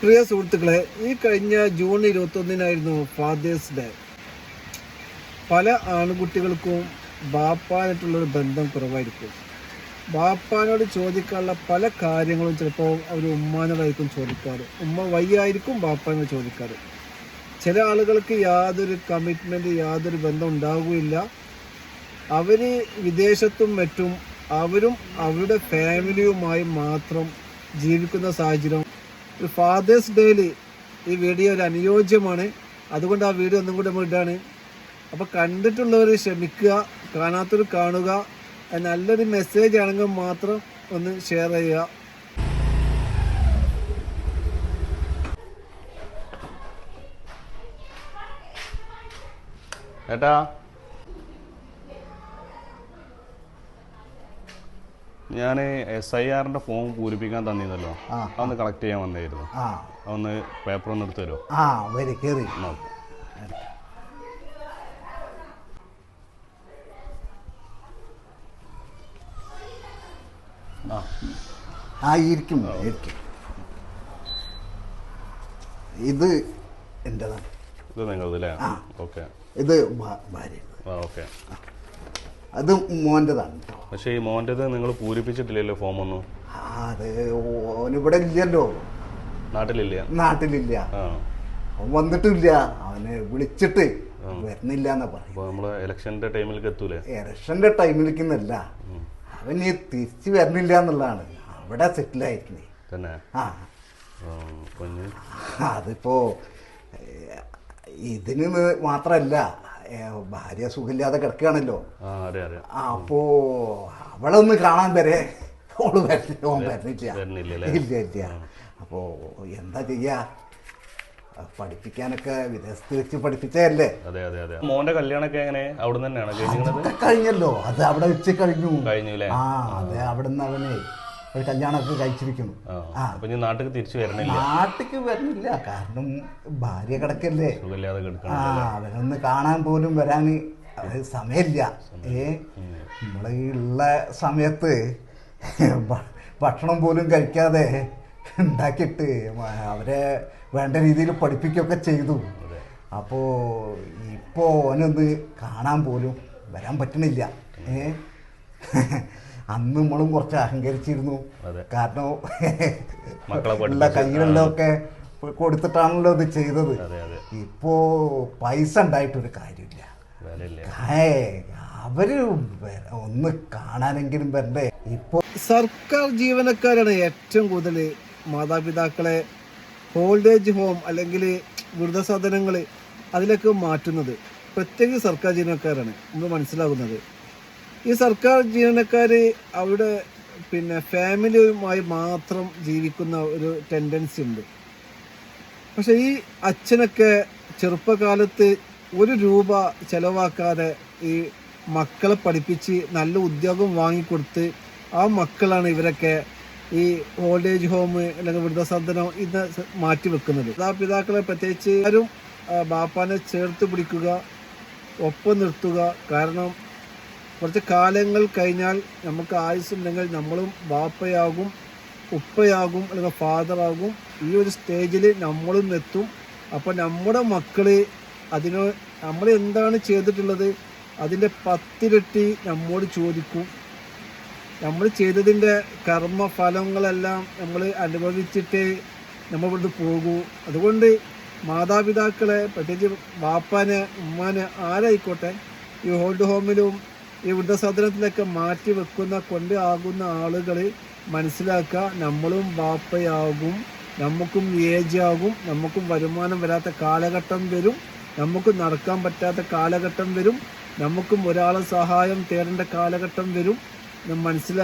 പ്രിയ സുഹൃത്തുക്കളെ, ഈ കഴിഞ്ഞ ജൂൺ 21 ഫാദേഴ്സ് ഡേ. പല ആൺകുട്ടികൾക്കും ബാപ്പാനായിട്ടുള്ളൊരു ബന്ധം കുറവായിരിക്കും. ബാപ്പാനോട് ചോദിക്കാനുള്ള പല കാര്യങ്ങളും ചിലപ്പോൾ അവർ ഉമ്മാനോടായിരിക്കും ചോദിക്കാറ്. ഉമ്മ വയ്യായിരിക്കും ബാപ്പാനോട് ചോദിക്കാറ്. ചില ആളുകൾക്ക് യാതൊരു കമ്മിറ്റ്മെൻറ്റ്, യാതൊരു ബന്ധം ഉണ്ടാവുകയില്ല. അവർ വിദേശത്തും മറ്റും അവരും അവരുടെ ഫാമിലിയുമായി മാത്രം ജീവിക്കുന്ന സാഹചര്യം. ഒരു ഫാദേഴ്സ് ഡേയിൽ ഈ വീഡിയോ ഒരു അനുയോജ്യമാണ്. അതുകൊണ്ട് ആ വീഡിയോ ഒന്നും കൂടി നമ്മൾ ഇടാണ്. അപ്പോൾ കണ്ടിട്ടുള്ളവർ ക്ഷമിക്കുക, കാണാത്തവർ കാണുക. നല്ലൊരു മെസ്സേജ് ആണെങ്കിൽ മാത്രം ഒന്ന് ഷെയർ ചെയ്യുക. ഏട്ടാ, ഞാൻ SIR ഫോം പൂരിപ്പിക്കാൻ തന്നിരുന്നല്ലോ, അതൊന്ന് കളക്ട് ചെയ്യാൻ വന്നായിരുന്നു. അതൊന്ന് പേപ്പർ ഒന്ന് എടുത്തു തരുമോ? ഇത് എന്റേതാണ്. ഇത് നിങ്ങളതല്ലേ? ഓക്കെ. ഇത് ഭാര്യ. ഓക്കെ. അത് മോൻ്റെതാണ്. പക്ഷേ ഈ മോൻ്റെത് നിങ്ങൾ പൂരിപ്പിച്ചിട്ടില്ലല്ലോ ഫോം ഒന്നും? അത് ഓനിവിടെ ഇല്ലല്ലോ, നാട്ടിലില്ല. അവൻ വന്നിട്ടില്ല. അവനെ വിളിച്ചിട്ട് വരുന്നില്ല എന്നാ പറയും. നമ്മള് ഇലക്ഷന്റെ ടൈമിലേക്ക് എത്തൂലേ? ഇലക്ഷന്റെ ടൈമിലേക്കെന്നല്ല, അവൻ ഈ തിരിച്ചു വരുന്നില്ല എന്നുള്ളതാണ്. അവിടെ സെറ്റിലായിരിക്കുന്നേ തന്നെ. അതിപ്പോ ഇതിന് മാത്രല്ല, ഭാര്യ സുഖമില്ലാതെ കിടക്കുകയാണല്ലോ. അപ്പോ അവളെ ഒന്ന് കാണാൻ വരെ ഓള് വരുന്നില്ല. ഇല്ല. അപ്പോ എന്താ ചെയ്യാ, പഠിപ്പിക്കാനൊക്കെ വിദേശത്ത് വെച്ച് പഠിപ്പിച്ചതല്ലേ. മോന്റെ കല്യാണൊക്കെ എങ്ങനെ അവിടെ തന്നെയാണ് കഴിഞ്ഞല്ലോ? അത് അവിടെ വെച്ച് കഴിഞ്ഞു. അതെ, അവിടുന്ന് അവനെ ഒരു കല്യാണമൊക്കെ കഴിച്ചിരിക്കുന്നു. നാട്ടിലേക്ക് തിരിച്ചു വരണില്ല? നാട്ടിക്ക് വരുന്നില്ല, കാരണം ഭാര്യ കിടക്കല്ലേ. അവനൊന്ന് കാണാൻ പോലും വരാൻ സമയമില്ല. നമ്മളെ ഉള്ള സമയത്ത് ഭക്ഷണം പോലും കഴിക്കാതെ ഉണ്ടാക്കിയിട്ട് അവരെ വേണ്ട രീതിയിൽ പഠിപ്പിക്കുകയൊക്കെ ചെയ്തു. അപ്പോൾ ഇപ്പോൾ ഓനൊന്ന് കാണാൻ പോലും വരാൻ പറ്റണില്ല. അന്ന് നമ്മളും കുറച്ച് അഹങ്കരിച്ചിരുന്നു, കാരണം ഉള്ള കയ്യിലുള്ളതൊക്കെ കൊടുത്തിട്ടാണല്ലോ ഇത് ചെയ്തത്. ഇപ്പോ പൈസ ഉണ്ടായിട്ടൊരു കാര്യമില്ല. അവര് ഒന്ന് കാണാനെങ്കിലും വരണ്ടേ. ഇപ്പോ സർക്കാർ ജീവനക്കാരാണ് ഏറ്റവും കൂടുതൽ മാതാപിതാക്കളെ ഓൾഡേജ് ഹോം അല്ലെങ്കിൽ വൃദ്ധസദനങ്ങൾ അതിലേക്ക് മാറ്റുന്നത്. പ്രത്യേകിച്ച് സർക്കാർ ജീവനക്കാരാണ് നമ്മൾ മനസ്സിലാകുന്നത്. ഈ സർക്കാർ ജീവനക്കാർ അവിടെ ഫാമിലിയുമായി മാത്രം ജീവിക്കുന്ന ഒരു ടെൻഡൻസി ഉണ്ട്. പക്ഷെ ഈ അച്ഛനൊക്കെ ചെറുപ്പകാലത്ത് 1 രൂപ ചെലവാക്കാതെ ഈ മക്കളെ പഠിപ്പിച്ച് നല്ല ഉദ്യോഗം വാങ്ങിക്കൊടുത്ത് ആ മക്കളാണ് ഇവരൊക്കെ ഈ ഓൾഡ് ഏജ് ഹോം അല്ലെങ്കിൽ വൃദ്ധസദനം ഇത് മാറ്റിവെക്കുന്നത്. മാതാപിതാക്കളെ പ്രത്യേകിച്ച് ആരും ബാപ്പാനെ ചേർത്ത് പിടിക്കുക, ഒപ്പം നിർത്തുക. കാരണം കുറച്ച് കാലങ്ങൾ കഴിഞ്ഞാൽ നമുക്ക് ആയുസ്സുണ്ടെങ്കിൽ നമ്മളും ബാപ്പയാകും, ഉപ്പയാകും, അല്ലെങ്കിൽ ഫാദറാകും. ഈ ഒരു സ്റ്റേജിൽ നമ്മളും എത്തും. അപ്പോൾ നമ്മുടെ മക്കൾ നമ്മൾ എന്താണ് ചെയ്തിട്ടുള്ളത് അതിൻ്റെ 10 ഇരട്ടി നമ്മോട് ചോദിക്കും. നമ്മൾ ചെയ്തതിൻ്റെ കർമ്മഫലങ്ങളെല്ലാം നമ്മൾ അനുഭവിച്ചിട്ടേ നമ്മൾ ഇവിടുന്ന് പോകൂ. അതുകൊണ്ട് മാതാപിതാക്കളെ, പ്രത്യേകിച്ച് ബാപ്പാനെ, ഉമ്മാനെ, ആരായിക്കോട്ടെ, ഈ ഓൾഡ് ഹോമിലും ഈ വൃദ്ധസദനത്തിലൊക്കെ മാറ്റി വെക്കുന്ന ആകുന്ന ആളുകൾ മനസ്സിലാക്കുക, നമ്മളും ബാപ്പയാകും, നമുക്കും ഏജ് ആകും, നമുക്കും വരുമാനം വരാത്ത കാലഘട്ടം വരും, നമുക്ക് നടക്കാൻ പറ്റാത്ത കാലഘട്ടം വരും, നമുക്കും ഒരാളെ സഹായം തേടേണ്ട കാലഘട്ടം വരും. മനസ്സിലാക്കുക.